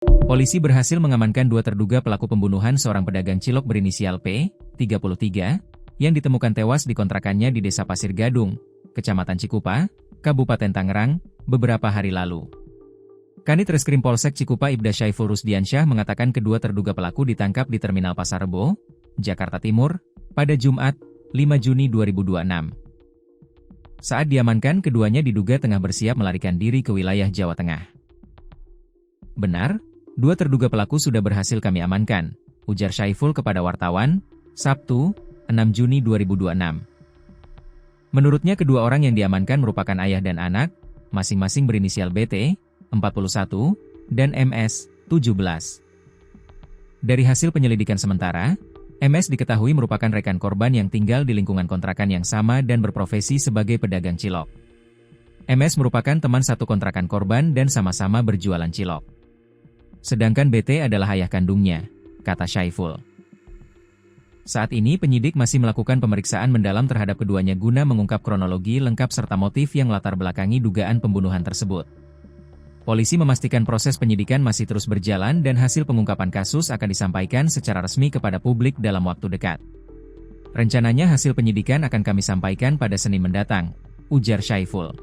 Polisi berhasil mengamankan dua terduga pelaku pembunuhan seorang pedagang cilok berinisial P, 33, yang ditemukan tewas di kontrakannya di Desa Pasir Gadung, Kecamatan Cikupa, Kabupaten Tangerang, beberapa hari lalu. Kanit Reskrim Polsek Cikupa Ibda Syaiful Rusdiansyah mengatakan kedua terduga pelaku ditangkap di Terminal Pasar Rebo, Jakarta Timur, pada Jumat, 5 Juni 2026. Saat diamankan, keduanya diduga tengah bersiap melarikan diri ke wilayah Jawa Tengah. Benar, dua terduga pelaku sudah berhasil kami amankan, ujar Syaiful kepada wartawan, Sabtu, 6 Juni 2026. Menurutnya kedua orang yang diamankan merupakan ayah dan anak, masing-masing berinisial BT, 41, dan MS, 17. Dari hasil penyelidikan sementara, MS diketahui merupakan rekan korban yang tinggal di lingkungan kontrakan yang sama dan berprofesi sebagai pedagang cilok. MS merupakan teman satu kontrakan korban dan sama-sama berjualan cilok. Sedangkan BT adalah ayah kandungnya, kata Syaiful. Saat ini penyidik masih melakukan pemeriksaan mendalam terhadap keduanya guna mengungkap kronologi lengkap serta motif yang melatar belakangi dugaan pembunuhan tersebut. Polisi memastikan proses penyidikan masih terus berjalan dan hasil pengungkapan kasus akan disampaikan secara resmi kepada publik dalam waktu dekat. Rencananya hasil penyidikan akan kami sampaikan pada Senin mendatang, ujar Syaiful.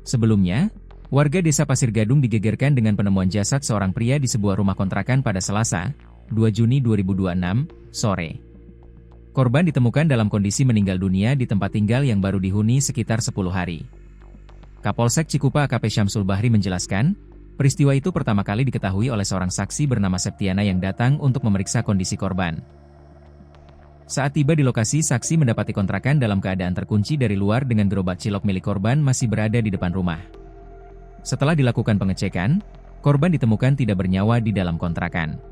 Sebelumnya, warga Desa Pasir Gadung digegerkan dengan penemuan jasad seorang pria di sebuah rumah kontrakan pada Selasa, 2 Juni 2026, sore. Korban ditemukan dalam kondisi meninggal dunia di tempat tinggal yang baru dihuni sekitar 10 hari. Kapolsek Cikupa AKP Syamsul Bahri menjelaskan, peristiwa itu pertama kali diketahui oleh seorang saksi bernama Septiana yang datang untuk memeriksa kondisi korban. Saat tiba di lokasi, saksi mendapati kontrakan dalam keadaan terkunci dari luar dengan gerobak cilok milik korban masih berada di depan rumah. Setelah dilakukan pengecekan, korban ditemukan tidak bernyawa di dalam kontrakan.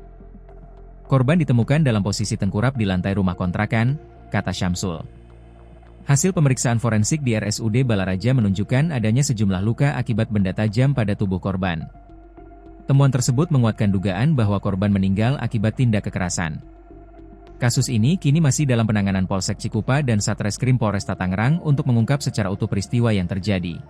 Korban ditemukan dalam posisi tengkurap di lantai rumah kontrakan, kata Syamsul. Hasil pemeriksaan forensik di RSUD Balaraja menunjukkan adanya sejumlah luka akibat benda tajam pada tubuh korban. Temuan tersebut menguatkan dugaan bahwa korban meninggal akibat tindak kekerasan. Kasus ini kini masih dalam penanganan Polsek Cikupa dan Satreskrim Polresta Tangerang untuk mengungkap secara utuh peristiwa yang terjadi.